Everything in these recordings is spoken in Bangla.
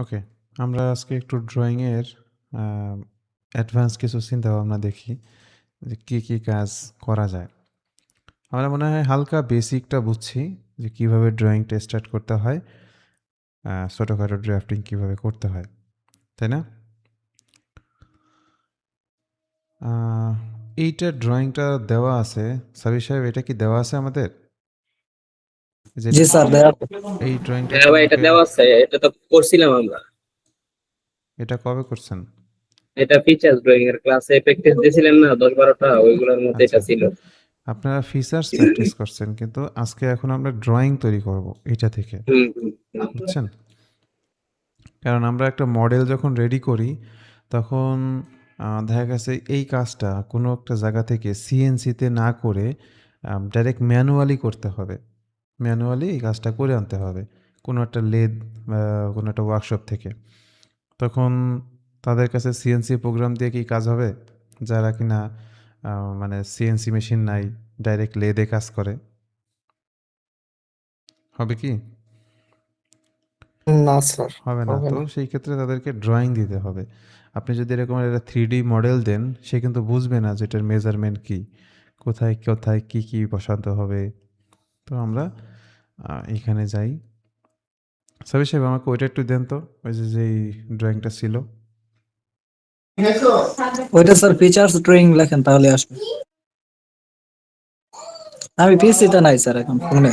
ওকে, আমরা আজকে একটু ড্রয়িংয়ের অ্যাডভান্স কিছু চিন্তাভাবনা দেখি যে কী কাজ করা যায়। আমরা মনে হয় হালকা বেসিকটা বুঝছি যে কীভাবে ড্রয়িংটা স্টার্ট করতে হয়, ছোটোখাটো ড্রাফটিং কীভাবে করতে হয়, তাই না? এইটা ড্রয়িংটা দেওয়া আছে সাবির সাহেব, এটা কি দেওয়া আছে আমাদের? জি স্যার, দেয়া এই ড্রয়িংটা হ্যাঁ কি ভাই, এটা আমাকে, দেওয়া আছে, এটা তো করছিলাম আমরা। এটা কবে করছেন? এটা ফিচার্স ড্রয়িং এর ক্লাসে প্র্যাকটিস দিয়েছিলেন না 10-12টা, ওইগুলোর মধ্যে আচ্ছা, এটা ছিল। আপনারা ফিচার্স প্র্যাকটিস করছেন, কিন্তু আজকে এখন আমরা ড্রয়িং তৈরি করব এটা থেকে, হুম হুম হুম। বুঝছেন? কারণ আমরা একটা মডেল যখন রেডি করি তখন দেখা গেছে এই কাজটা কোনো একটা জায়গা থেকে সিএনসিতে না করে ডাইরেক্ট ম্যানুয়ালি করতে হবে। ম্যানুয়ালি এই কাজটা করে আনতে হবে কোনো একটা লেদ বা কোনো একটা ওয়ার্কশপ থেকে। তখন তাদের কাছে সিএনসি প্রোগ্রাম দিয়ে কি কাজ হবে? যারা কিনা মানে সিএনসি মেশিন নাই, ডাইরেক্ট লেদে কাজ করে, হবে কি? না স্যার, হবে না। হবে তো না। সেই ক্ষেত্রে তাদেরকে ড্রয়িং দিতে হবে। আপনি যদি এরকম একটা 3D মডেল দেন, সে কিন্তু বুঝবে না যে এটার মেজারমেন্ট কী, কোথায় কী বসাতে হবে। তো আমরা এখানে যাই। সাবির সাহেব, আমাকে ওইটা একটু দেন তো, ওই যেই ড্রয়িংটা ছিল। ওইটা স্যার ফিচার্স ড্রয়িং লেখেন তাহলে আসবে। আমি পিসিতে নাই স্যার, এখন ফোনে।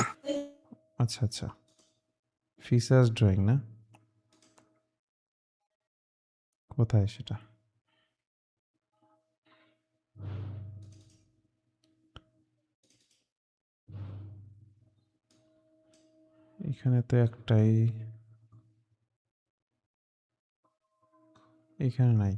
আচ্ছা আচ্ছা, ফিচার্স ড্রয়িং না, কোথায় সেটা? এখানে তো একটাই, এখানে নাই।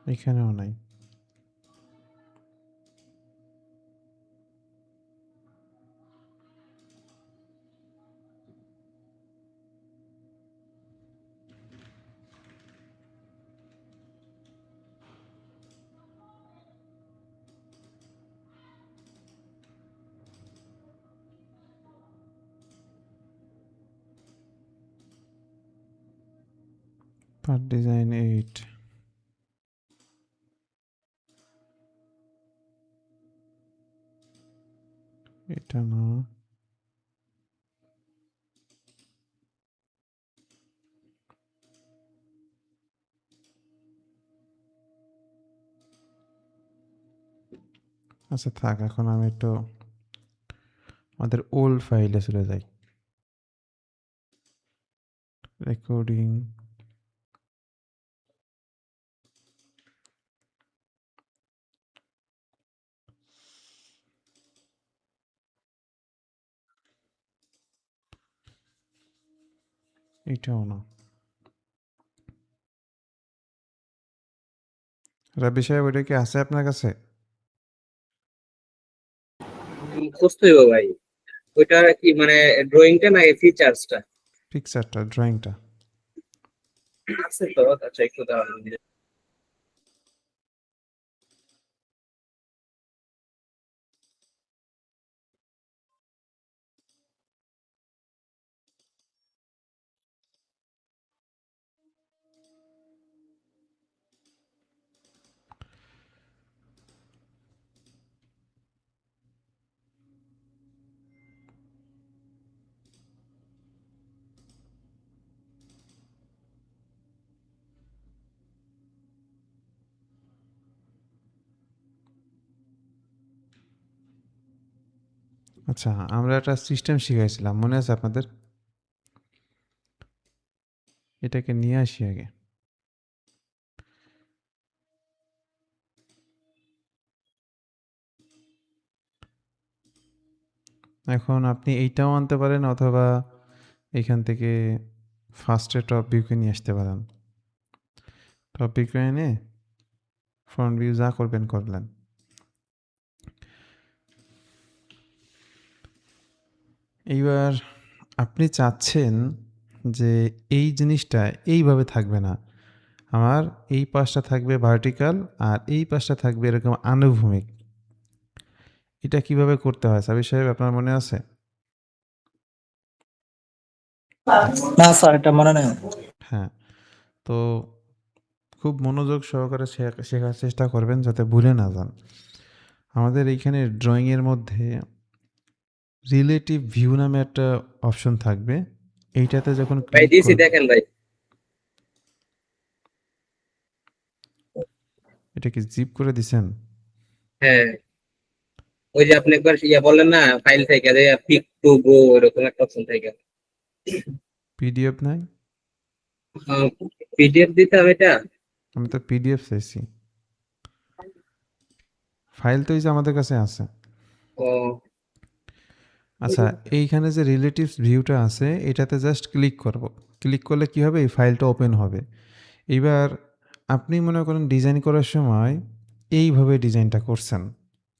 এখানেও নাই। পার্ট ডিজাইন 8, এটা না। আচ্ছা থাক, এখন আমি একটু আমাদের ওল্ড ফাইলে চলে যাই। রেকর্ডিং, এটাও না। রাবি সাহেব, ওইটা কি আছে আপনার কাছে? খুঁজতে হইব ভাই। ওইটা কি মানে ড্রয়িংটা না ফিচার্সটা? পিকচারটা, ড্রয়িংটা। আছে তো, আচ্ছা একটু দাঁড়ান। আচ্ছা, আমরা একটা সিস্টেম শিখাইছিলাম, মনে আছে আপনাদের? এটাকে নিয়ে আসি আগে। এখন আপনি এইটাও আনতে পারেন, অথবা এখান থেকে ফার্স্টে টপ ভিউকে নিয়ে আসতে পারেন। টপ ভিউকে এনে ফ্রন্ট ভিউ যা করবেন করলেন। এইবার আপনি চাচ্ছেন যে এই জিনিসটা এইভাবে থাকবে না। আমার এই পাশটা থাকবে ভার্টিক্যাল আর এই পাশটা থাকবে এরকম আনুভূমিক। এটা কিভাবে করতে হয় সাবির সাহেব আপনার মনে আছে? না স্যার, এটা মনে নেই। হ্যাঁ, তো খুব মনোযোগ সহকারে শেখার চেষ্টা করবেন যাতে ভুলে না যান। আমাদের এইখানে ড্রয়িংয়ের মধ্যে রিলেটিভ ভিউ নামে একটা অপশন থাকবে। এইটাতে যখন ভাই ক্লিক দিছি, করব, দেখেন ভাই। এটা কি জিপ করে দিছেন? হ্যাঁ, ওই যে আপনি একবার বললেন না, ফাইল থেকে যে পিক টু গো, এরকম একটা অপশন থেকে পিডিএফ নাই? পিডিএফ দিতে হবে এটা। আমি তো পিডিএফ চাইছি। ফাইল তো এই যে আমাদের কাছে আছে। ও, আচ্ছা, এইখানে যে রিলেটিভস ভিউটা আছে এটাতে জাস্ট ক্লিক করব। ক্লিক করলে কি হবে? এই ফাইলটা ওপেন হবে। এইবার আপনি মনে করেন ডিজাইন করার সময় এইভাবে ডিজাইনটা করছেন।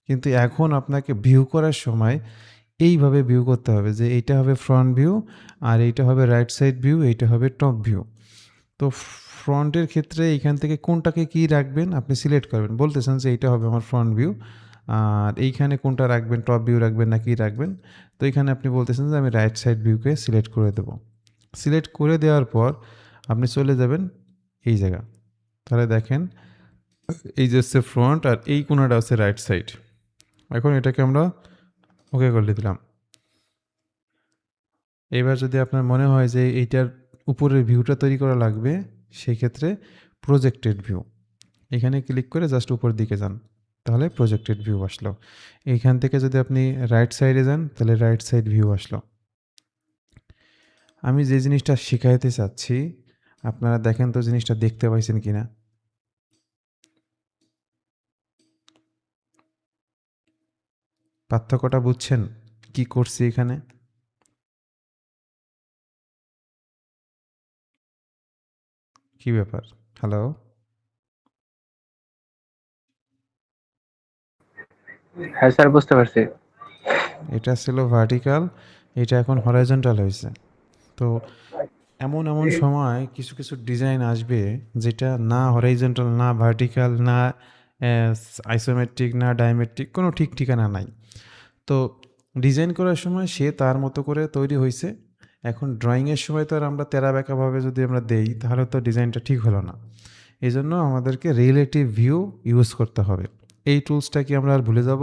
কিন্তু এখন আপনাকে ভিউ করার সময় এইভাবে ভিউ করতে হবে যে এইটা হবে ফ্রন্ট ভিউ আর এইটা হবে রাইট সাইড ভিউ, এইটা হবে টপ ভিউ। তো ফ্রন্টের ক্ষেত্রে এইখান থেকে কোনটাকে কি রাখবেন আপনি সিলেক্ট করবেন। বলতেছেন যে এইটা হবে আমার ফ্রন্ট ভিউ আর এইখানে কোনটা রাখবেন, টপ ভিউ রাখবেন না কি রাখবেন। তো এইখানে আপনি বলতেছেন যে আমি রাইট সাইড ভিউকে সিলেক্ট করে দেব। সিলেক্ট করে দেওয়ার পর আপনি চলে যাবেন এই জায়গা। তাহলে দেখেন এই যে হচ্ছে ফ্রন্ট আর এই কোণাটা হচ্ছে রাইট সাইড। এখন এটাকে আমরা ওকে করে দিলাম। এবার যদি আপনার মনে হয় যে এইটার উপরের ভিউটা তৈরি করা লাগবে, সেক্ষেত্রে প্রজেক্টেড ভিউ এখানে ক্লিক করে জাস্ট উপর দিকে যান, তাহলে প্রজেক্টেড ভিউ আসলো। এইখান থেকে যদি আপনি রাইট সাইডে যান তাহলে রাইট সাইড ভিউ আসলো। আমি যে জিনিসটা শিখাইতে চাচ্ছি আপনারা দেখেন তো জিনিসটা দেখতে পাইছেন কিনা। পার্থক্যটা বুঝছেন কি করছি এখানে? কি ব্যাপার? হ্যালো? হ্যাঁ স্যার, বুঝতে পারছি। এটা ছিল ভার্টিক্যাল, এটা এখন হরাইজন্টাল হয়েছে। তো এমন এমন সময় কিছু কিছু ডিজাইন আসবে যেটা না হরাইজন্টাল, না ভার্টিক্যাল, না আইসোমেট্রিক, না ডাইমেট্রিক, কোনো ঠিক ঠিকানা নাই। তো ডিজাইন করার সময় সে তার মতো করে তৈরি হয়েছে। এখন ড্রয়িংয়ের সময় তো আর আমরা তেরা বেঁকাভাবে যদি আমরা দেই তাহলে তো ডিজাইনটা ঠিক হলো না। এই জন্য আমাদেরকে রিলেটিভ ভিউ ইউজ করতে হবে। এই টুলসটা কি আমরা আর ভুলে যাব?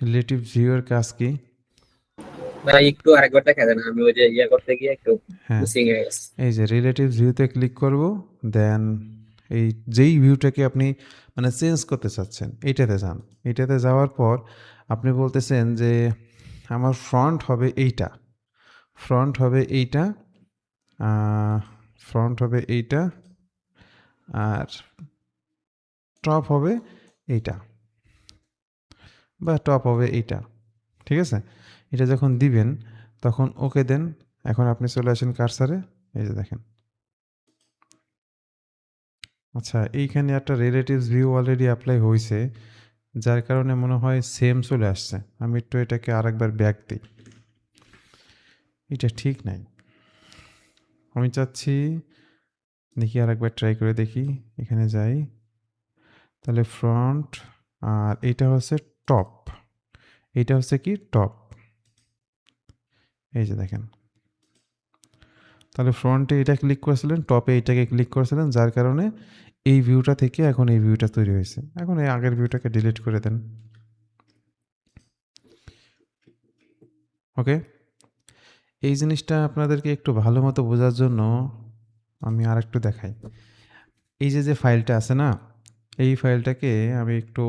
রিলেটিভ ভিউয়ের কাজ কি? ভাই একটু আরেকবার দেখা যায় না, আমি ওই যে করতে গিয়ে একটু হ্যাঁ, মিসিং হয়ে গেছে। এই যে রিলেটিভ ভিউতে ক্লিক করব, দেন এই যেই ভিউটাকে আপনি মানে চেঞ্জ করতে চাচ্ছেন এইটাতে যান। এইটাতে যাওয়ার পর আপনি বলতেছেন যে আমার ফ্রন্ট হবে এইটা, ফ্রন্ট হবে এইটা, ফ্রন্ট হবে এইটা আর টপ হবে এইটা, বা টপ হবে এইটা। ঠিক আছে? এটা যখন দিবেন তখন ওকে দেন। এখন আপনি চলে আসেন কার্সারে, এই যে দেখেন। আচ্ছা, এইখানে একটা রিলেটিভস ভিউ অলরেডি অ্যাপ্লাই হয়েছে, যার কারণে মনে হয় সেম চলে আসছে। আমি একটু এটাকে আরেকবার ব্যাক দিই। এটা ঠিক নাই। আমি চাচ্ছি দেখি আরেকবার ট্রাই করে দেখি। এখানে যাই, তাহলে ফ্রন্ট আর এইটা হচ্ছে টপ, এইটা হচ্ছে কি টপ। এই যে দেখেন, তাহলে ফ্রন্টে এটা ক্লিক করেছিলেন, টপে এইটাকে ক্লিক করেছিলেন, যার কারণে এই ভিউটা থেকে এখন এই ভিউটা তৈরি হয়েছে। এখন এই আগের ভিউটাকে ডিলিট করে দেন। ওকে, এই জিনিসটা আপনাদেরকে একটু ভালো মতো বোঝার জন্য আমি আরেকটু দেখাই। এই যে ফাইলটা আছে না, এই ফাইলটাকে আমি একটু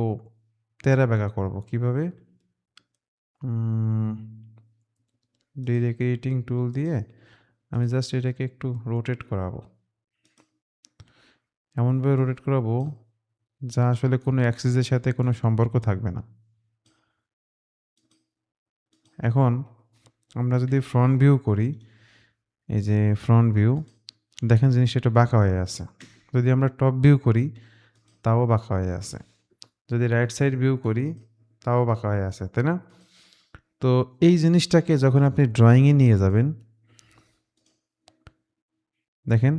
তেরা বেঁকা করবো। কীভাবে? ডিরেক্টিং টুল দিয়ে আমি জাস্ট এটাকে একটু রোটেট করাবো, এমনভাবে রোটেট করাবো যা আসলে কোনো অ্যাক্সিসের সাথে কোনো সম্পর্ক থাকবে না। এখন আমরা যদি ফ্রন্ট ভিউ করি, এই যে ফ্রন্ট ভিউ দেখেন জিনিসটা একটু বাঁকা হয়ে আছে। যদি আমরা টপ ভিউ করি তাও বাঁকা হয়ে আছে, যদি রাইট সাইড ভিউ করি তাও বাঁকা হয়ে আছে, তাই না? তো এই জিনিসটাকে যখন আপনি ড্রয়িংয়ে নিয়ে যাবেন দেখেন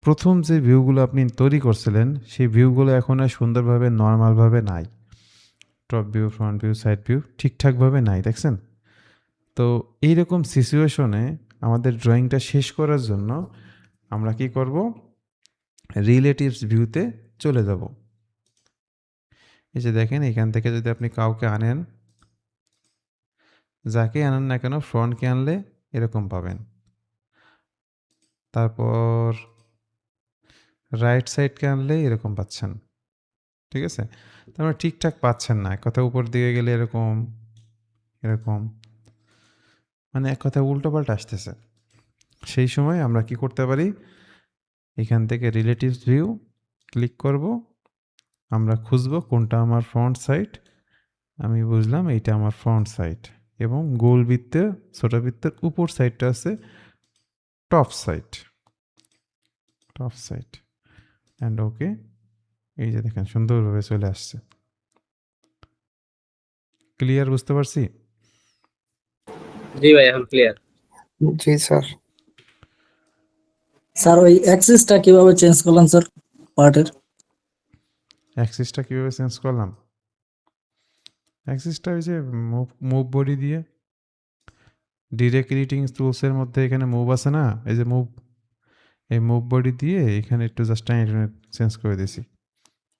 প্রথম যে ভিউগুলো আপনি তৈরি করছিলেন সেই ভিউগুলো এখন আর সুন্দরভাবে নর্মালভাবে নাই। Top view, front view, side view ঠিকঠাকভাবে নাই, দেখছেন? তো এইরকম সিচুয়েশনে আমাদের ড্রয়িংটা শেষ করার জন্য আমরা কি করব? রিলেটিভস ভিউতে চলে যাব। এই যে দেখেন এখান থেকে যদি আপনি কাউকে আনেন, যাকে আনেন না কেন ফ্রন্টকে আনলে এরকম পাবেন। তারপর রাইট সাইডকে আনলে এরকম পাচ্ছেন। ঠিক আছে? তারপর ঠিকঠাক পাচ্ছেন না। এক কথা উপর দিকে গেলে এরকম, এরকম। মানে এক কথায় উল্টোপাল্টা আসতেছে। সেই সময় আমরা কি করতে পারি? এখান থেকে রিলেটিভস ভিউ ক্লিক করব। আমরা খুঁজবো কোনটা আমার ফ্রন্ট সাইড। আমি বুঝলাম এইটা আমার ফ্রন্ট সাইড এবং গোল বৃত্তে ছোট বৃত্তের উপর সাইডটা আছে top side. Top side and okay. এই যে দেখেন সুন্দরভাবে চলে আসছে। ক্লিয়ার বুঝতে পারছি? জি ভাই এখন ক্লিয়ার। জি স্যার। স্যার ওই অ্যাক্সিসটা কিভাবে চেঞ্জ করলাম স্যার পার্টের? অ্যাক্সিসটা কীভাবে চেঞ্জ করলাম? অ্যাক্সিসটা ওই যে মুভ বডি দিয়ে ডিরেক্ট এডিটিং টুলসের মধ্যে এখানে মুভ আছে না, এই যে মুভ, এই মুভ বডি দিয়ে এখানে একটু জাস্ট চেঞ্জ করে দিয়েছি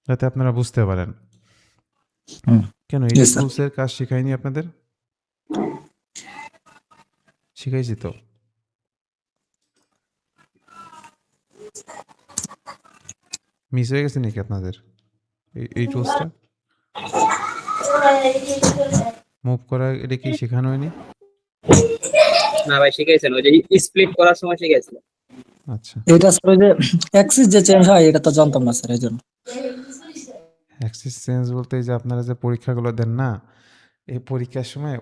যাতে আপনারা বুঝতে পারেন। কেন এই যে Yes, sir. টুলসের কাজ শিখাইনি আপনাদের? শিখাইছি তো। মিস হয়ে গেছে নাকি আপনাদের এই টুলসটা মুভ করা? এটা কি শেখানো হয়নি? না ভাই শিখাইছেন, ওই যে স্প্লিট করার সময় শিখাইছেন। আচ্ছা, এটা স্যার ওই যে অ্যাক্সিস যে চেঞ্জ হয় এটা তো জানতাম না স্যার, এই জন্য। অ্যাক্সিস চেঞ্জ বলতে এই যে আপনারা যে পরীক্ষাগুলো দেন না, এই পরীক্ষার সময়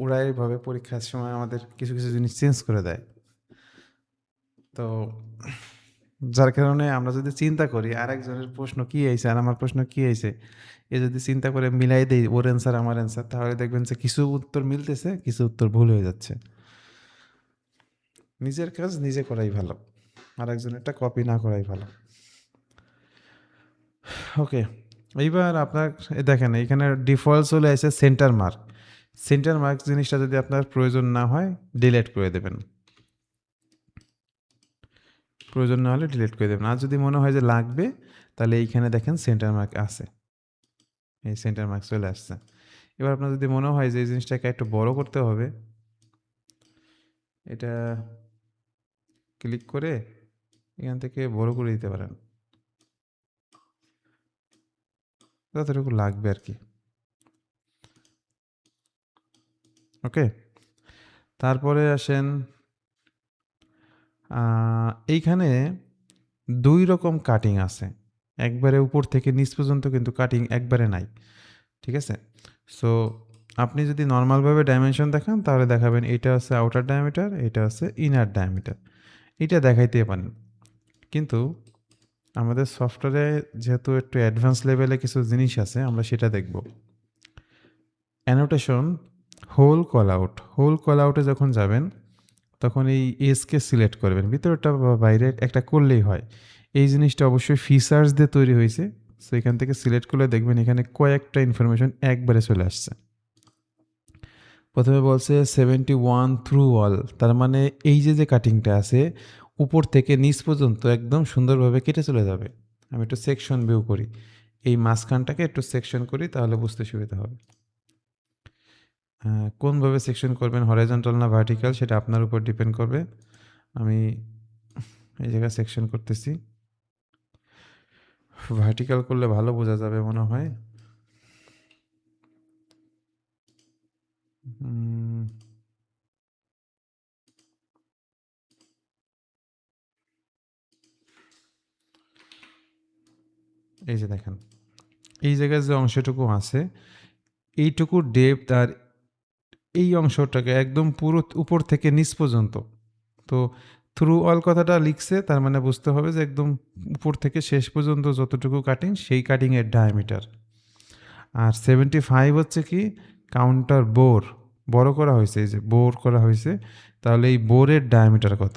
ওরা এইভাবে পরীক্ষার সময় আমাদের কিছু কিছু জিনিস চেঞ্জ করে দেয়। তো যার কারণে আমরা যদি চিন্তা করি আরেকজনের প্রশ্ন কি আইছে আর আমার প্রশ্ন কি আইছে, এ যদি চিন্তা করে মিলাই দেই ওর অ্যান্সার আমার অ্যান্সার, তাহলে দেখবেন যে কিছু উত্তর মিলতেছে, কিছু উত্তর ভুল হয়ে যাচ্ছে। নিজের কাজ নিজে করাই ভালো, আরেকজনেরটা কপি না করাই ভালো। ওকে, এইবার আপনার দেখেন এইখানে ডিফল্ট চলে আসে সেন্টার মার্ক। সেন্টার মার্ক জিনিসটা যদি আপনার প্রয়োজন না হয় ডিলিট করে দেবেন, প্রয়োজন না হলে ডিলিট করে দেবেন। আর যদি মনে হয় যে লাগবে তাহলে এইখানে দেখেন সেন্টার মার্ক আছে, এই সেন্টার মার্ক চলে আসছে। এবার আপনার যদি মনে হয় যে এই জিনিসটাকে একটু বড় করতে হবে, এটা ক্লিক করে এখান থেকে বড় করে দিতে পারেন যতটুকু লাগবে আর কি। ওকে, তারপরে আসেন এইখানে 2 রকম কাটিং আছে, একবারে উপর থেকে নিচ পর্যন্ত কিন্তু কাটিং একবারে নাই। ঠিক আছে? সো আপনি যদি নর্মালভাবে ডাইমেনশন দেখান তাহলে দেখাবেন এটা হচ্ছে আউটার ডায়ামিটার, এটা হচ্ছে ইনার ডায়ামিটার, এটা দেখাইতে পারেন। কিন্তু আমাদের সফটওয়্যারে যেহেতু একটু অ্যাডভান্স লেভেলে কিছু জিনিস আছে আমরা সেটা দেখব। Annotation hole call out, hole call আউটে যখন যাবেন তখন এই এসকে সিলেক্ট করবেন, ভিতরটা বা বাইরে একটা করলেই হয়। এই জিনিসটা অবশ্যই ফিচার্স দিয়ে তৈরি হয়েছে। সো এখান থেকে সিলেক্ট করলে দেখবেন এখানে কয়েকটা ইনফরমেশন একবারে চলে আসছে। প্রথমে বলছে 71 থ্রু অল, তার মানে এই যে কাটিংটা আছে উপর থেকে নিচ পর্যন্ত একদম সুন্দরভাবে কেটে চলে যাবে। আমি একটু সেকশন ভিউ করি, এই মাঝখানটাকে একটু সেকশন করি তাহলে বুঝতে সুবিধা হবে। কোনভাবে সেকশন করবেন, হরাইজন্টাল না ভার্টিক্যাল, সেটা আপনার উপর ডিপেন্ড করবে। আমি এই জায়গায় সেকশন করতেছি, ভার্টিক্যাল করলে ভালো বোঝা যাবে মনে হয়। এই যে দেখেন এই জায়গায় যে অংশটুকু আছে এইটুকু ডেপথ আর এই অংশটাকে একদম পুরো উপর থেকে নিচ পর্যন্ত। তো থ্রু অল কথাটা লিখছে তার মানে বুঝতে হবে যে একদম উপর থেকে শেষ পর্যন্ত যতটুকু কাটিং সেই কাটিংয়ের ডায়ামিটার। আর 75 হচ্ছে কি কাউন্টার বোর, বড় করা হয়েছে, এই যে বোর করা হয়েছে, তাহলে এই বোরের ডায়ামিটার কত।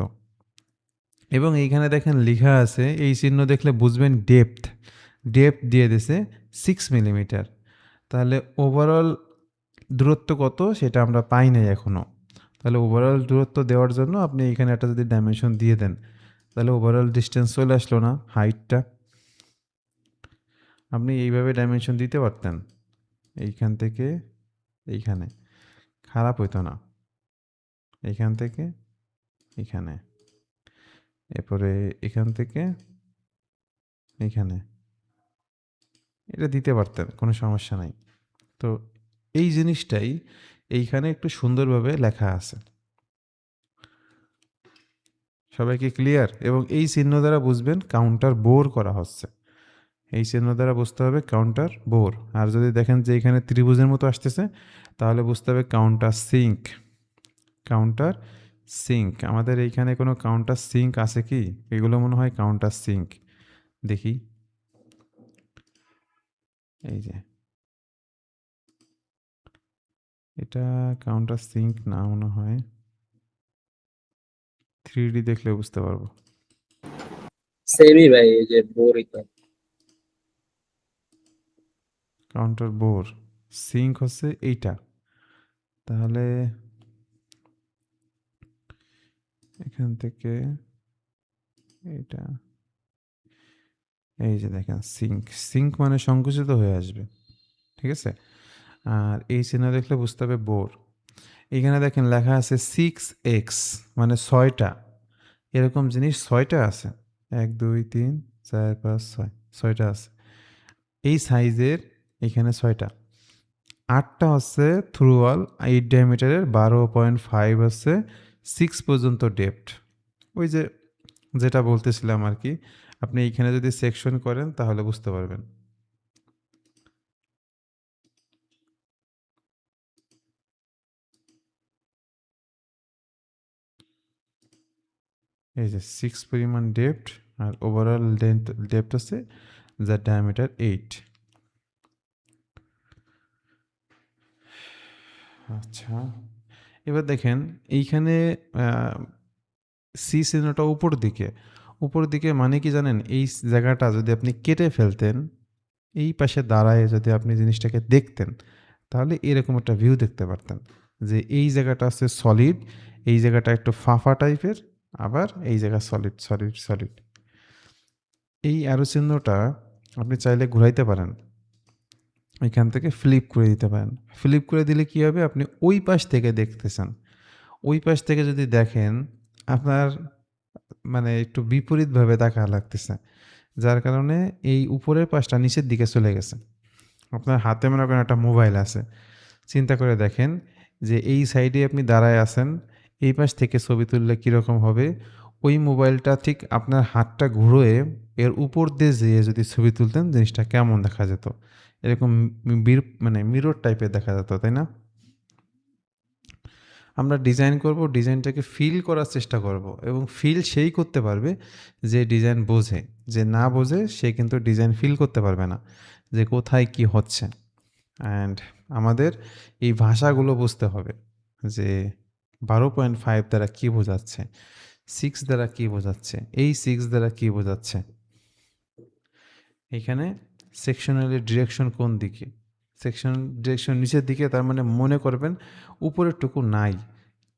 এবং এইখানে দেখেন লেখা আছে, এই চিহ্ন দেখলে বুঝবেন ডেপথ। ডেপথ দিয়ে দিছে 6 মিলিমিটার। তাহলে ওভারঅল দূরত্ব কত সেটা আমরা পাই নাই এখনও। তাহলে ওভারঅল দূরত্ব দেওয়ার জন্য আপনি এইখানে একটা যদি ডাইমেনশন দিয়ে দেন, তাহলে ওভারঅল ডিস্টেন্স চলে আসলো না, হাইটটা। আপনি এইভাবে ডাইমেনশন দিতে পারতেন, এইখান থেকে এইখানে, খারাপ হইতো না। এইখান থেকে এইখানে, এরপরে এখান থেকে এইখানে, এটা দিতে পারতেন, কোনো সমস্যা নাই। তো এই জিনিসটাই এইখানে একটু সুন্দরভাবে লেখা আছে। সবাইকে ক্লিয়ার? এবং এই চিহ্ন দ্বারা বুঝবেন কাউন্টার বোর করা হচ্ছে। এই চিহ্ন দ্বারা বুঝতে হবে কাউন্টার বোর। আর যদি দেখেন যে এখানে ত্রিভুজের মতো আসতেছে, তাহলে বুঝতে হবে কাউন্টার সিঙ্ক। কাউন্টার সিঙ্ক, আমাদের এইখানে কোনো কাউন্টার সিঙ্ক আছে কি? এগুলো মনে হয় কাউন্টার সিঙ্ক। দেখি, এই যে এটা কাউন্টার সিঙ্ক না মনে হয়, 3D দেখলে বুঝতে পারবো। সেমই ভাই, এই যে বোরই তো। কাউন্টার বোর, সিঙ্ক হচ্ছে এইটা। তাহলে এখান থেকে এইটা, এই যে দেখেন সিঙ্ক। সিঙ্ক মানে সংকুচিত হয়ে আসবে, ঠিক আছে? আর এই চিহ্ন দেখলে বুঝতে হবে বোর। এখানে দেখেন লেখা আছে 6x, মানে 6টা। এরকম জিনিস 6টা আছে, 1 2 3 4 5 6, 6টা আছে এই সাইজের। এখানে 6টা, 8টা হচ্ছে থ্রু ওয়াল 8 ডায়ামিটারের, 12.5 হচ্ছে 6 পর্যন্ত ডেপথ। ওই যে যেটা বলতেছিলাম আর কি, আপনি এইখানে যদি সেকশন করেন তাহলে বুঝতে পারবেন। এই যে 6 পরিমাণ ডেপথ, আর ওভারঅল ডেপথ আছে যার ডায়ামিটার 8। আচ্ছা, এবার দেখেন এইখানে সি চিহ্নটা উপর দিকে। উপর দিকে মানে কি জানেন? এই জায়গাটা যদি আপনি কেটে ফেলতেন, এই পাশে দাঁড়ায় যদি আপনি জিনিসটাকে দেখতেন, তাহলে এরকম একটা ভিউ দেখতে পারতেন যে এই জায়গাটা আছে সলিড, এই জায়গাটা একটু ফাঁপা টাইপের, আবার এই জায়গা সলিড সলিড সলিড। এই অ্যারো চিহ্নটা আপনি চাইলে ঘুরাইতে পারেন, এখান থেকে ফ্লিপ করে দিতে পারেন। ফ্লিপ করে দিলে কি হবে? আপনি ওই পাশ থেকে দেখতেছেন। ওই পাশ থেকে যদি দেখেন, আপনার মানে একটু বিপরীতভাবে দেখা লাগতেছে, যার কারণে এই উপরের পাশটা নিচের দিকে চলে গেছে। আপনার হাতে মনে করেন একটা মোবাইল আছে, চিন্তা করে দেখেন যে এই সাইডে আপনি দাঁড়ায় আছেন, এই পাশ থেকে ছবি তুললে কীরকম হবে? ওই মোবাইলটা ঠিক আপনার হাতটা ঘুরিয়ে এর উপর দিয়ে যেয়ে যদি ছবি তুলতেন, জিনিসটা কেমন দেখা যেত? এরকম মানে মিরর টাইপের দেখা যেত, তাই না? আমরা ডিজাইন করব, ডিজাইনটাকে ফিল করার চেষ্টা করব, এবং ফিল সেই করতে পারবে যে ডিজাইন বোঝে। যে না বোঝে সে কিন্তু ডিজাইন ফিল করতে পারবে না যে কোথায় কি হচ্ছে। অ্যান্ড আমাদের এই ভাষাগুলো বুঝতে হবে যে 12.5 দ্বারা কী বোঝাচ্ছে, 6 দ্বারা কী বোঝাচ্ছে, এই 6 দ্বারা কী বোঝাচ্ছে। এখানে সেকশনালের ডিরেকশন কোন দিকে? সেকশন ডিরেকশন নিচের দিকে, তার মানে মনে করবেন উপরের টুকু নাই।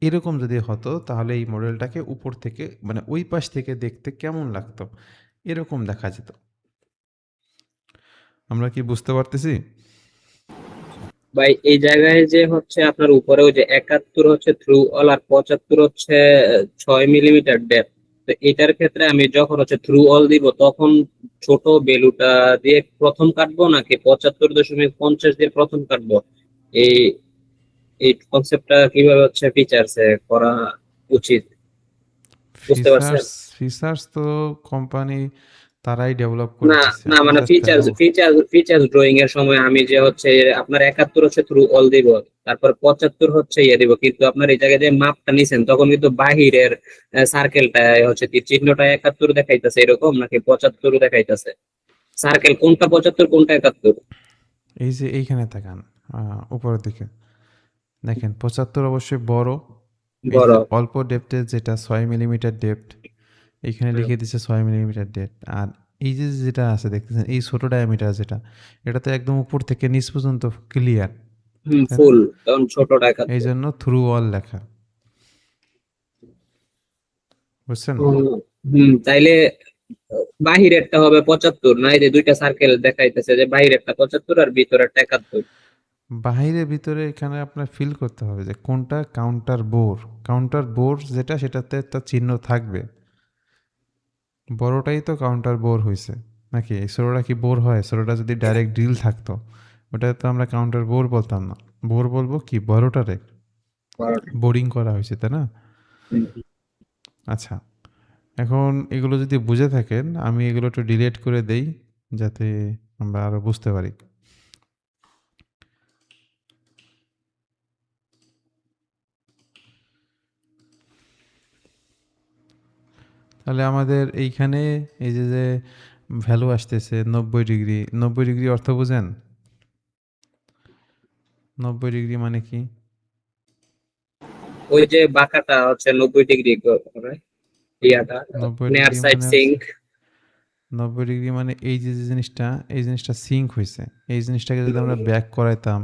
এরকম যদি হতো তাহলে এই মডেলটাকে উপর থেকে মানে ওই পাশ থেকে দেখতে কেমন লাগতো? এরকম দেখা যেত। আমরা কি বুঝতে পারতেছি? ভাই এই জায়গায় যে হচ্ছে আপনার উপরে ওই যে 71 হচ্ছে থ্রু অল আর 75 হচ্ছে 6 মিলিমিটার ডেপথ। তো এটার ক্ষেত্রে আমি যখন হচ্ছে থ্রু অল দিব, তখন ছোট বেলুটা দিয়ে প্রথম কাটবো নাকি 75.50 দিয়ে প্রথম কাটবো? এই এই কনসেপ্টটা কিভাবে হচ্ছে ফিচার্সে করা উচিত, বুঝতে পারছেন? ফিচার্স, ফিচার্স তো কোম্পানি তারাই ডেভেলপ করে না দিছে, না, আপনি মানে জাস্ট ফিচার্স দেখাবো। ফিচার্স ফিচার্স ড্রয়িং এর সময় আমি যে হচ্ছে আপনার 71 হচ্ছে থ্রু অল দিব, তারপর 75 হচ্ছে ইয়ে দিব, কিন্তু আপনার এই জায়গায় যে মাপটা নিছেন তখন কিন্তু বাহিরের সার্কেলটা হচ্ছে তীর চিহ্নটা 71 দেখাইতেছে এরকম, নাকি 75 দেখাইতেছে? সার্কেল কোনটা 75 কোনটা 71? এই যে এইখানে তাকান, উপরের দিকে দেখেন 75 অবশ্যই বড়। এই যে বড়। অল্প ডেপথের যেটা 6 মিলিমিটার ডেপথ, এইখানে লিখে দিচ্ছে 6 মিলিমিটার ডেট। আর এই যে যেটা আছে দেখতেছেন এই ছোট ডায়ামিটার যেটা, এটা তো একদম উপর থেকে নিচ পর্যন্ত ক্লিয়ার, তাই না? ফুল, কারণ ছোটটা এই একাত্তর। জন্য থ্রু অল লেখা, বুঝছেন? তাইলে বাহিরেরটা হবে 75, না? এই যে দুইটা সার্কেল দেখাইতেছে যে বাহিরেরটা 75 আর ভিতরেরটা 71। বাহিরে ভিতরে এখানে আপনার ফিল করতে হবে যে কোনটা কাউন্টার বোর। কাউন্টার বোর যেটা সেটাতে একটা চিহ্ন থাকবে। বড়টাই তো কাউন্টার বোর হয়েছে নাকি? এই ষোলোটা কি বোর হয়? ষোলোটা যদি ডাইরেক্ট ড্রিল থাকতো ওটা তো আমরা কাউন্টার বোর বলতাম না, বোর বলবো কি বড়টারে বোরিং করা হয়েছে, তাই না? হুম। আচ্ছা, এখন এগুলো যদি বুঝে থাকেন আমি এগুলো একটু ডিলিট করে দেই যাতে আমরা আরো বুঝতে পারি। তাহলে আমাদের এইখানে এই যে ভ্যালু আসতেছে 90 ডিগ্রি। 90 ডিগ্রি অর্থ বুঝেন? 90 ডিগ্রি মানে কি? ওই যে বাঁকাটা হচ্ছে 90 ডিগ্রি করে, ইয়াটা নব্বই নেয়ার ডিগ্রি সাইড মানে হচ্ছে সিঙ্ক। 90 ডিগ্রি মানে এই যে জিনিসটা, এই জিনিসটা সিঙ্ক হয়েছে। এই জিনিসটাকে যদি আমরা ব্যাক করাইতাম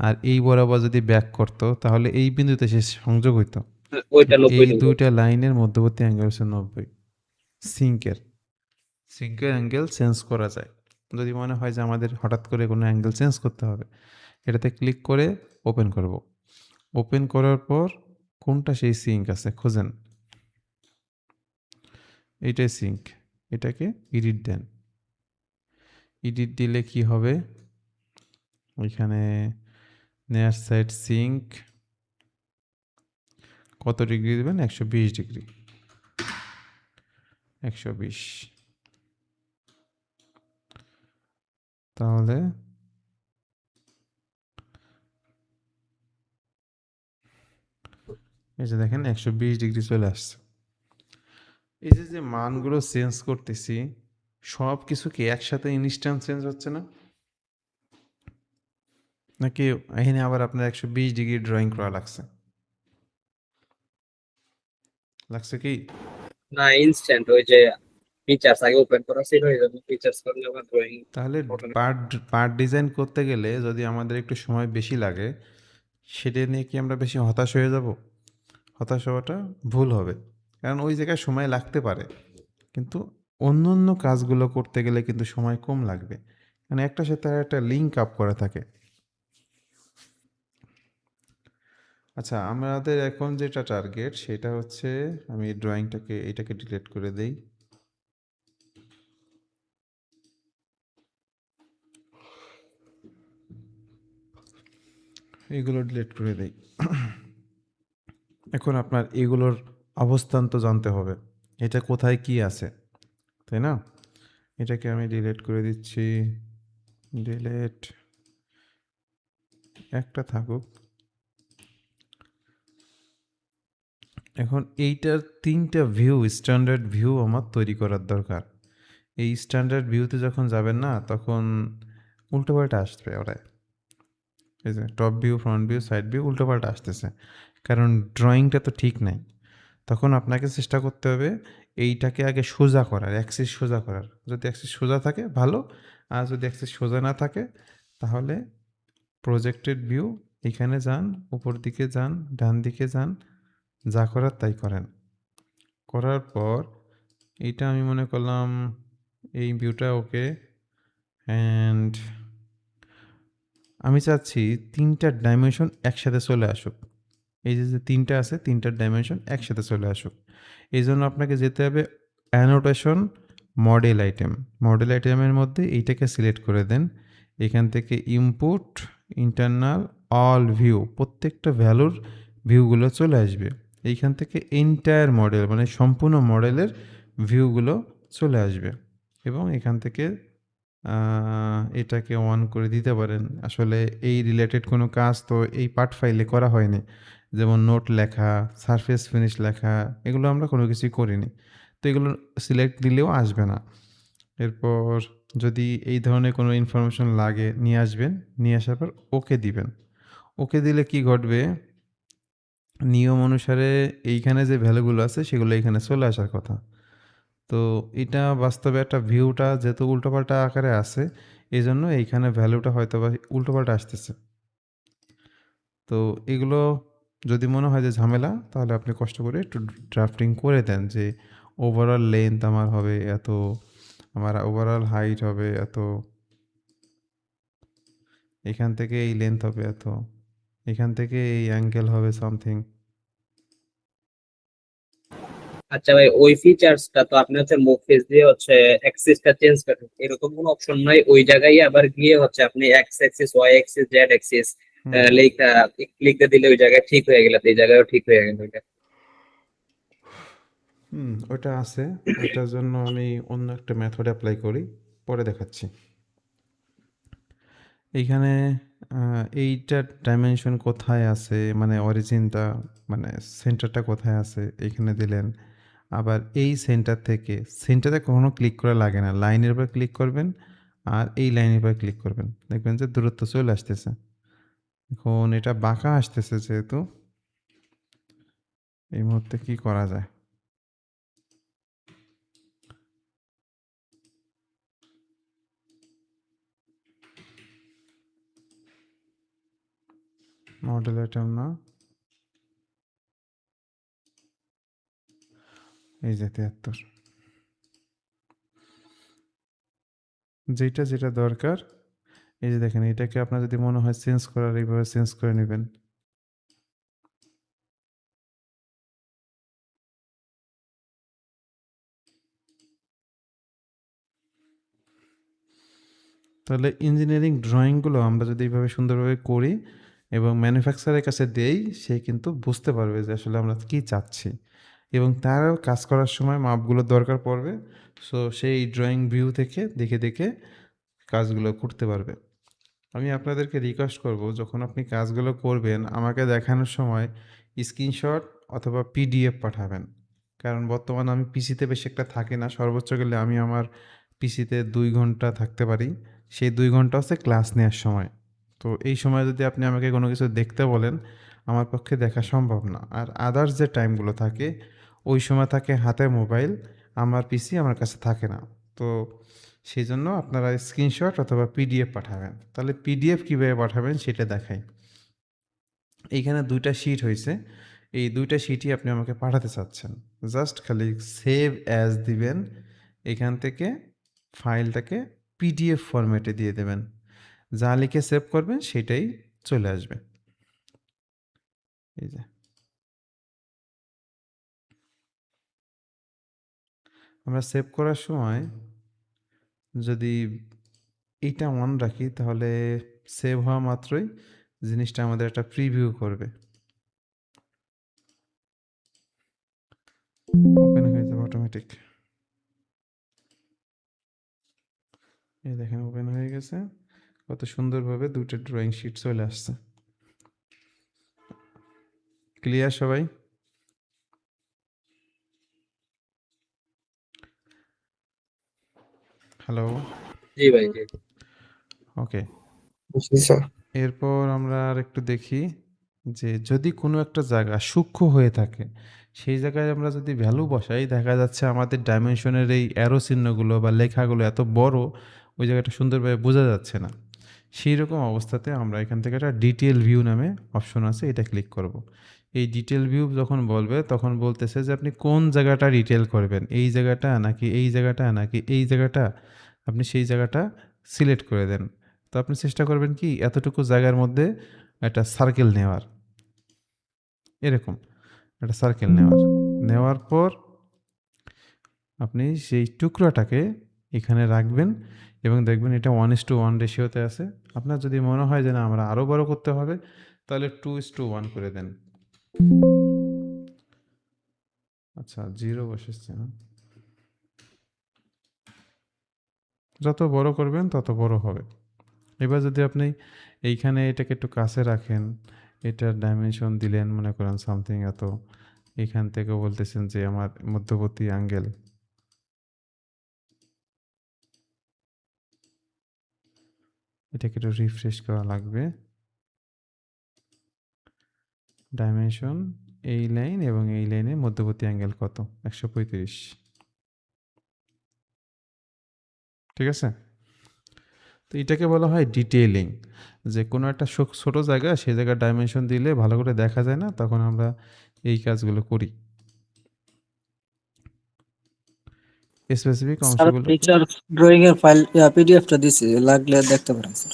আর এই বরাবর যদি ব্যাক করতো তাহলে এই বিন্দুতে সে সংযোগ হইতো। ওইটা এই 90 ডিগ্রি। দুইটা লাইনের মধ্যবর্তী অ্যাঙ্গেল হচ্ছে 90। সিঙ্কের সিঙ্কের অ্যাঙ্গেল চেঞ্জ করা যায়। যদি মনে হয় যে আমাদের হঠাৎ করে কোনো অ্যাঙ্গেল চেঞ্জ করতে হবে, এটাতে ক্লিক করে ওপেন করব। ওপেন করার পর কোনটা সেই সিঙ্ক আছে খোঁজেন, এইটাই সিঙ্ক। এটাকে এডিট দেন। এডিট দিলে কি হবে? ওইখানে নেয়ার সাইড সিঙ্ক কত ডিগ্রি দেবেন? 120 ডিগ্রি। 120। তাহলে এই যে দেখেন 120 ডিগ্রি চলে আসছে। এই যে মানগুলো চেঞ্জ করতেছি সব কিছু কি একসাথে ইনস্ট্যান্ট চেঞ্জ হচ্ছে না, নাকি এখানে আবার আপনার 120 ডিগ্রি ড্রয়িং করা লাগছে? লাগছে কি? না, ইনস্ট্যান্ট। ওই যে ফিচার্স আগে ওপেন করা ছিল, এই জন্য ফিচার্স করলে আবার ড্রয়িং। তাহলে পার্ট ডিজাইন করতে গেলে যদি আমাদের একটু সময় বেশি লাগে সেটা নিয়ে কি আমরা বেশি হতাশ হয়ে যাব? হতাশ হওয়াটা ভুল হবে, কারণ ওই জায়গায় সময় লাগতে পারে কিন্তু অন্য অন্য কাজগুলো করতে গেলে কিন্তু সময় কম লাগবে, মানে একটার সাথে আর একটা লিঙ্ক আপ করা থাকে। আচ্ছা, আমাদের এখন যেটা টার্গেট সেটা হচ্ছে, আমি ড্রয়িংটাকে এটাকে ডিলিট করে দেই। এগুলো ডিলিট করে দেই। এখন আপনার এগুলোর অবস্থান তো জানতে হবে, এটা কোথায় কি আছে, তাই না? এটাকে আমি ডিলিট করে দিচ্ছি। ডিলিট, একটা থাকুক। এখন এইটার 3টা ভিউ, স্ট্যান্ডার্ড ভিউ আমার তৈরি করার দরকার। এই স্ট্যান্ডার্ড ভিউতে যখন যাবেন না তখন উল্টোপাল্টা আসবে ওরা। এই যে top view, front view, side view উল্টোপাল্টা আসতেছে, কারণ ড্রয়িংটা তো ঠিক নাই। তখন আপনাকে চেষ্টা করতে হবে এইটাকে আগে সোজা করার, অ্যাক্সিস সোজা করার। যদি অ্যাক্সিস সোজা থাকে ভালো, আর যদি অ্যাক্সিস সোজা না থাকে তাহলে প্রজেক্টেড ভিউ, এখানে যান, উপর দিকে যান, ডান দিকে যান, যা করার তাই করেন। করার পর এইটা আমি মনে করলাম এই ভিউটা ওকে, অ্যান্ড আমি চাচ্ছি 3টা ডাইমেনশন একসাথে চলে আসুক। এই যে 3টা আছে 3টার ডাইমেনশন একসাথে চলে আসুক। এই জন্য আপনাকে যেতে হবে অ্যানোটেশন, মডেল আইটেম। মডেল আইটেমের মধ্যে এইটাকে সিলেক্ট করে দেন। এখান থেকে ইনপুট, ইন্টারনাল, অল ভিউ, প্রত্যেকটা ভ্যালুর ভিউগুলো চলে আসবে। এইখান থেকে এন্টায়ার মডেল মানে সম্পূর্ণ মডেলের ভিউগুলো চলে আসবে। এবং এখান থেকে এটাকে অন করে দিতে পারেন। আসলে এই রিলেটেড কোনো কাজ তো এই পার্ট ফাইলে করা হয়নি, যেমন নোট লেখা, সারফেস ফিনিশ লেখা, এগুলো আমরা কোনো কিছুই করিনি, তো এগুলো সিলেক্ট দিলেও আসবে না। এরপর যদি এই ধরনের কোনো ইনফরমেশন লাগে নিয়ে আসবেন, নিয়ে আসার পর ওকে দিবেন। ওকে দিলে কি ঘটবে? নিয়ম অনুসারে এইখানে যে ভ্যালুগুলো আছে সেগুলো এখানে চলে আসার কথা। তো এটা বাস্তবে একটা ভিউটা যেহেতু উল্টোপাল্টা আকারে আছে, এজন্য এইখানে ভ্যালুটা হয়তোবা উল্টোপাল্টা আসতেছে। তো এগুলো যদি মনে হয় যে ঝামেলা, তাহলে আপনি কষ্ট করে একটু ড্রাফটিং করে দেন যে ওভারঅল লেন্থ আমার হবে এত, আমার ওভারঅল হাইট হবে এত, এখান থেকে এই লেন্থ হবে এত, এখান থেকে এই অ্যাঙ্গেল হবে সামথিং। আচ্ছা ভাই, ওই ফিচার্সটা তো আপনি হচ্ছে মুভ ফেস দিয়ে হচ্ছে অ্যাক্সিসটা চেঞ্জ করেন, এরকম কোনো অপশন নাই ওই জায়গায় আবার গিয়ে হচ্ছে আপনি X axis, Y axis, Z axis হুম লেখা লিখতে দিলে ওই জায়গায় ঠিক হয়ে গেল, তো এই জায়গায়ও ঠিক হয়ে গেল ওইটা? হুম, ওটা আছে। ওটার জন্য আমি অন্য একটা মেথড অ্যাপ্লাই করি, পরে দেখাচ্ছি। এইখানে এইটার ডাইমেনশন কোথায় আছে, মানে অরিজিনটা, মানে সেন্টারটা কোথায় আছে এইখানে দিলেন। আবার এই সেন্টার থেকে, সেন্টারে কখনো ক্লিক করা লাগে না, লাইনের উপর ক্লিক করবেন আর এই লাইনের উপর ক্লিক করবেন, দেখবেন যে দূরত্ব চলে আসতেছে। এখন এটা বাঁকা আসতেছে যেহেতু, এই মুহূর্তে কি করা যায়? মডেল আইটেম না, এই যে 73, যেটা যেটা দরকার। এই যে দেখেন, এটাকে আপনার যদি মনে হয় চেঞ্জ করার, এইভাবে চেঞ্জ করে নেবেন। তাহলে ইঞ্জিনিয়ারিং ড্রয়িংগুলো আমরা যদি এইভাবে সুন্দরভাবে করি এবং ম্যানুফ্যাকচারের কাছে দেই, সে কিন্তু বুঝতে পারবে যে আসলে আমরা কী চাচ্ছি, এবং তারও কাজ করার সময় মাপগুলো দরকার পড়বে। সো সেই ড্রয়িং ভিউ থেকে দেখে দেখে কাজগুলো করতে পারবে। আমি আপনাদেরকে রিকোয়েস্ট করব, যখন আপনি কাজগুলো করবেন আমাকে দেখানোর সময় স্ক্রিনশট অথবা পিডিএফ পাঠাবেন। কারণ বর্তমানে আমি পিসিতে বেশি একটা থাকি না, সর্বোচ্চ গেলে আমি আমার পিসিতে 2 ঘন্টা থাকতে পারি। সেই 2 ঘন্টা হচ্ছে ক্লাস নেওয়ার সময়। তো এই সময় যদি আপনি আমাকে কোনো কিছু দেখতে বলেন, আমার পক্ষে দেখা সম্ভব না। আর আদার্স যে টাইমগুলো থাকে, ওই সময় থাকে হাতে মোবাইল, আমার পিসি আমার কাছে থাকে না। তো সেই জন্য আপনারা স্ক্রিনশট অথবা পিডিএফ পাঠাবেন। তাহলে পিডিএফ কীভাবে পাঠাবেন সেটা দেখাই। এইখানে 2টা শিট হয়েছে, এই 2টা শিটই আপনি আমাকে পাঠাতে চাচ্ছেন। জাস্ট খালি সেভ অ্যাজ দিবেন, এখান থেকে ফাইলটাকে পিডিএফ ফরম্যাটে দিয়ে দেবেন। যা লিখে সেভ করবেন সেটাই চলে আসবে। এই যে আমরা সেভ করার সময় যদি এইটা অন রাখি, তাহলে সেভ হওয়া মাত্রই জিনিসটা আমাদের একটা প্রিভিউ করবে, ওপেন হয়ে যাবে অটোমেটিক। এই দেখেন ওপেন হয়ে গেছে, কত সুন্দরভাবে 2টা ড্রয়িং শিট চলে আসছে। ক্লিয়ার সবাই? হ্যালো? জি ভাই, জি। ওকে। জি স্যার। এরপর আমরা আর একটু দেখি যে যদি কোনো একটা জায়গা সূক্ষ্ম হয়ে থাকে, সেই জায়গায় আমরা যদি ভ্যালু বসাই, দেখা যাচ্ছে আমাদের ডাইমেনশনের এই অ্যারো চিহ্নগুলো বা লেখাগুলো এত বড়, ওই জায়গাটা সুন্দরভাবে বোঝা যাচ্ছে না। সেই রকম অবস্থাতে আমরা এখান থেকে একটা ডিটেল ভিউ নামে অপশন আছে, এটা ক্লিক করব। এই ডিটেল ভিউ যখন বলবে, তখন বলতেছে যে আপনি কোন জায়গাটা ডিটেল করবেন, এই জায়গাটা নাকি এই জায়গাটা নাকি এই জায়গাটা, আপনি সেই জায়গাটা সিলেক্ট করে দেন। তো আপনি চেষ্টা করবেন কি এতটুকু জায়গার মধ্যে একটা সার্কেল নেওয়ার, এরকম একটা সার্কেল নেওয়ার পর আপনি সেই টুকরোটাকে এখানে রাখবেন এবং দেখবেন এটা 1:1 রেশিওতে আছে। আপনার যদি মনে হয় যে না আমরা আরও বড় করতে হবে, তাহলে 2:1 করে দেন। আচ্ছা, 0 বসেছে না? যত বড় করবেন তত বড় হবে। এবার যদি আপনি এইখানে এটাকে একটু কাছে রাখেন, এটার ডাইমেনশন দিলেন মনে করেন সামথিং এত, এখান থেকে বলতেছেন যে আমার মধ্যবর্তী অ্যাঙ্গেল, এটাকে একটু রিফ্রেশ করা লাগবে। ডাইমেনশন, এই লাইন এবং এই লাইনের মধ্যবর্তী অ্যাঙ্গেল কত? 135। ঠিক আছে? তো এটাকে বলা হয় ডিটেইলিং, যে কোনো একটা ছোট জায়গা সেই জায়গার ডাইমেনশন দিলে ভালো করে দেখা যায় না, তখন আমরা এই কাজগুলো করি। স্পেসিফিক স্যার অংশগুলোকে ফিচার ড্রয়িং এর ফাইল পিডিএফটা দিছি, লাগলে দেখতে পারেন স্যার।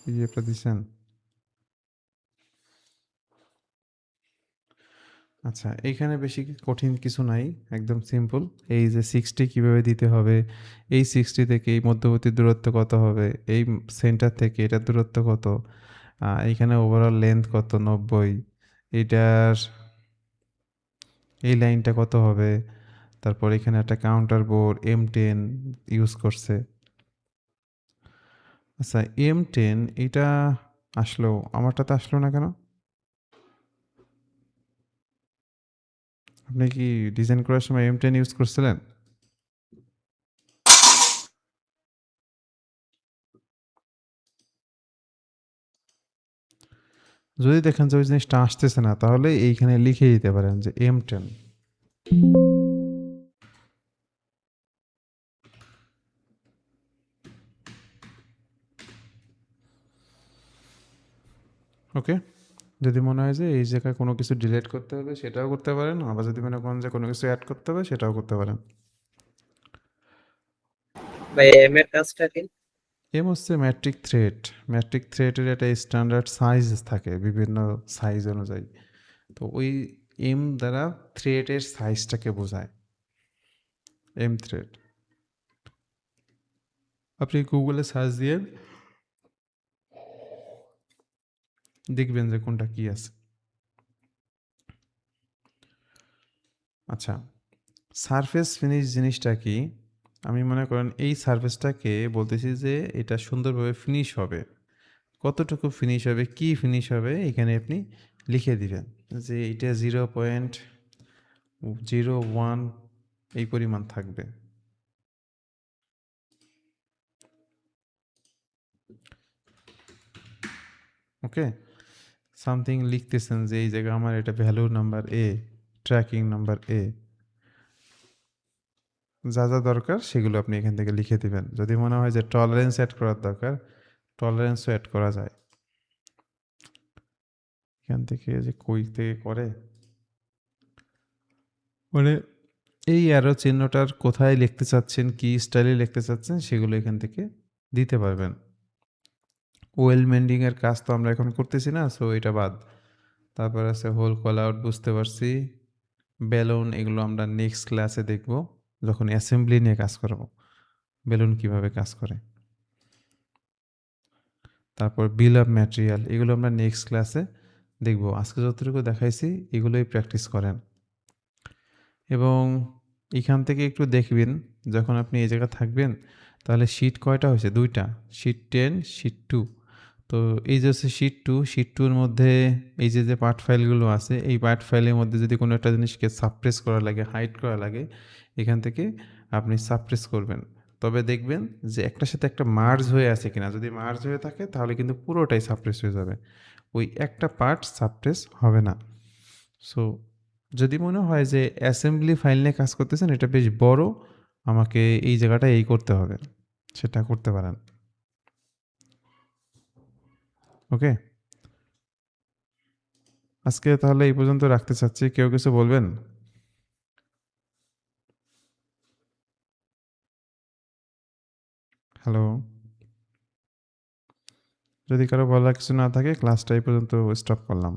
পিডিএফটা দিছেন? আচ্ছা, এইখানে বেশি কঠিন কিছু নাই, একদম সিম্পল। এই যে 60 কিভাবে দিতে হবে, এই 60 থেকে এই মধ্যবর্তী দূরত্ব কত হবে, এই সেন্টার থেকে এটার দূরত্ব কত, এইখানে ওভারঅল লেন্থ কত 90, এইটার এই লাইনটা কত হবে, তারপর এখানে একটা কাউন্টার বোর্ড M10 ইউজ করছে। আচ্ছা, M10 এটা আসলো, আমারটা তো আসলো না কেন? আপনি কি ডিজাইন করার সময় M10 ইউজ করছিলেন? যদি দেখেন যে ওই জিনিসটা আসতেছে না, তাহলে এইখানে লিখে দিতে পারেন যে M10। ওকে, যদি মনে হয় যে এই জায়গায় কোনো কিছু ডিলিট করতে হবে সেটাও করতে পারেন, আবার যদি মনে করেন যে কোনো কিছু অ্যাড করতে হবে সেটাও করতে পারেন। ভাই এম এর কাজটা কি? এম হচ্ছে ম্যাট্রিক থ্রেড। ম্যাট্রিক থ্রেডের একটা স্ট্যান্ডার্ড সাইজ থাকে, বিভিন্ন সাইজ অনুযায়ী। তো ওই এম দ্বারা থ্রেডের সাইজটাকে বোঝায়, এম থ্রেড। আপনি গুগলে সার্চ দিয়ে দেখবেন যে কোনটা কি আছে। আচ্ছা, সারফেস ফিনিশ জিনিসটা কি? আমি মনে করেন এই সারফেসটাকে বলতেছি যে এটা সুন্দরভাবে ফিনিশ হবে, কতটুকু ফিনিশ হবে, কি ফিনিশ হবে, এখানে আপনি লিখে দিবেন যে এটা 0.01 এই পরিমাণ থাকবে। ওকে, সামথিং লিখতেছেন যে এই জায়গায় আমার এটা value number A, tracking number A, যা যা দরকার সেগুলো আপনি এখান থেকে লিখে দিবেন। যদি মনে হয় যে টলারেন্স অ্যাড করার দরকার, টলারেন্সও অ্যাড করা যায় এখান থেকে। যে কই থেকে করে, মানে এই অ্যারো চিহ্নটার কোথায় লিখতে চাচ্ছেন, কি স্টাইলে লিখতে চাচ্ছেন, সেগুলো এখান থেকে দিতে পারবেন। ওয়েল মেন্ডিংয়ের কাজ তো আমরা এখন করতেছি না, সো এটা বাদ। তারপর আছে হোল কল আউট, বুঝতে পারছি। বেলুন, এগুলো আমরা নেক্সট ক্লাসে দেখব, যখন অ্যাসেম্বলি নিয়ে কাজ করব, বেলুন কিভাবে কাজ করে। তারপর বিল অফ ম্যাটেরিয়াল, এগুলো আমরা নেক্সট ক্লাসে দেখব। আজকে যতটুকু দেখাইছি এগুলোই প্র্যাকটিস করেন। এবং এখান থেকে একটু দেখবেন, যখন আপনি এই জায়গায় থাকবেন, তাহলে শিট কয়টা হয়েছে? 2টা, শিট 10, শিট 2। তো এই যে হচ্ছে শিট 2, শিট 2-র মধ্যে এই যে যে পার্ট ফাইলগুলো আছে, এই পার্ট ফাইলের মধ্যে যদি কোনো একটা জিনিসকে সাপ্রেস করা লাগে, হাইড করা লাগে, এখান থেকে আপনি সাপ্রেস করবেন। তবে দেখবেন যে একটার সাথে একটা মার্জ হয়ে আছে কিনা। যদি মার্জ হয়ে থাকে তাহলে কিন্তু পুরোটাই সাপ্রেস হয়ে যাবে, ওই একটা পার্ট সাপ্রেস হবে না। সো যদি মনে হয় যে অ্যাসেম্বলি ফাইল নিয়ে কাজ করতেছেন, এটা বেশ বড়, আমাকে এই জায়গাটা এই করতে হবে, সেটা করতে পারেন। ওকে, আজকে তাহলে এই পর্যন্ত রাখতে চাচ্ছি। কেউ কিছু বলবেন? হ্যালো, যদি কারো বলার কিছু না থাকে, ক্লাসটা এই পর্যন্ত স্টপ করলাম।